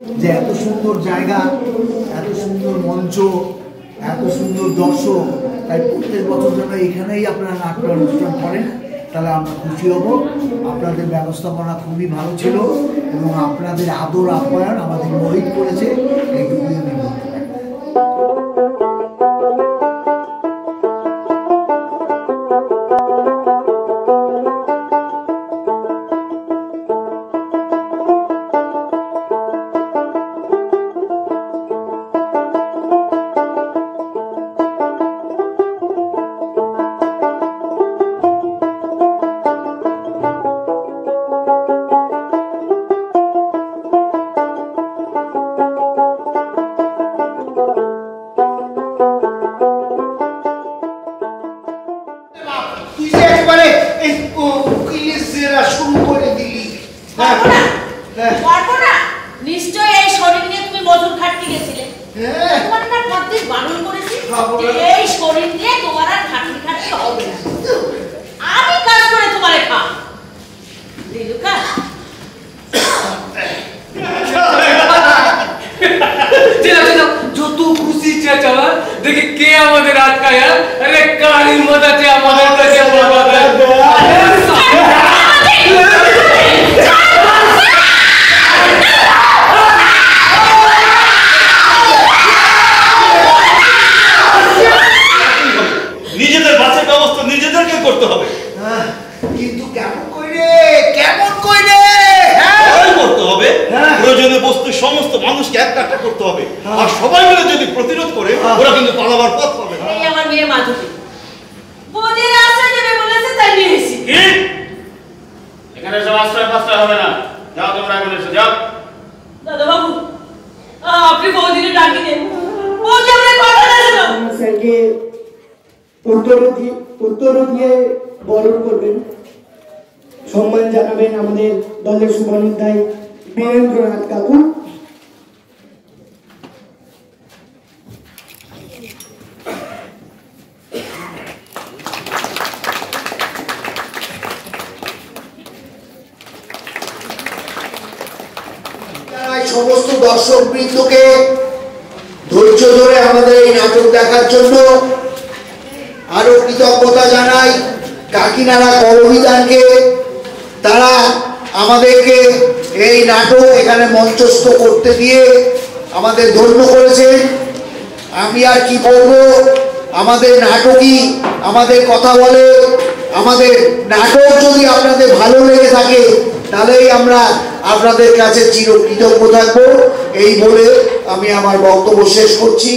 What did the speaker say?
যে এত সুন্দর জায়গা, এত সুন্দর মঞ্চ, এত সুন্দর দর্শক, তাই প্রত্যেক বছর যেন এখানেই আপনারা নাট্য অনুষ্ঠান করেন, তাহলে আমরা খুশি হব। আপনাদের ব্যবস্থাপনা খুবই ভালো ছিল এবং আপনাদের আদর আপ্যায়ন আমাদের মোহিত করেছে, এইটুকুই আমি বলতে পারি। নিশ্চয় এই শরীর নিয়ে তুমি মজুর খাটতে গেছিলে। তোমার না প্রত্যেক বারণ করেছি এই শরীর নিয়ে তোমার আর খাটতে খাটতে হবে না। আমি কাজ করে তোমারে খাও দিলুকা। যত খুশি চেঁচাবা দেখি কে আমাদের আটকায়। আরে কারি মজাতে আমাদের কাছে নিজেদের বাঁচার ব্যবস্থা নিজেদেরকে করতে হবে। কিন্তু কেমন কইরে করতে হবে। প্রয়োজনে বস্তু সমস্ত মানুষকে একটা করতে হবে, আর সবাই মিলে যদি প্রতিরোধ করে ওরা কিন্তু পালাবার পথ পাবে না। এই আমার মেয়ে মাধবী বোনের আশ্রয় দেবে বলেছে, তাই নিয়ে এসেছি। এখানে সব আশ্রয় হবে না, যাও তোমরা এখন এসে যাও। দাদা বাবু আপনি বৌদিকে ডাকি দেন, বৌদি আমাকে কথা দিয়েছিল। স্যারকে উত্তর দিয়ে বরণ করবেন, সম্মান জানাবেন আমাদের দলের শুভানুধ্যায়ী বীরেন্দ্রনাথ কাকু। সমস্ত দর্শক বৃন্দকে ধৈর্য ধরে আমাদের এই নাটক দেখার জন্য আরো কৃতজ্ঞতা জানাই কাকিনাড়া করবিদানকে। তারা আমাদেরকে এই নাটক এখানে মঞ্চস্থ করতে দিয়ে আমাদের ধন্য করেছেন। আমি আর কি বলবো, আমাদের নাটকই আমাদের কথা বলে। আমাদের নাটক যদি আপনাদের ভালো লেগে থাকে তাহলেই আমরা আপনাদের কাছে চিরকৃতজ্ঞ থাকবো। এই বলে আমি আমার বক্তব্য শেষ করছি।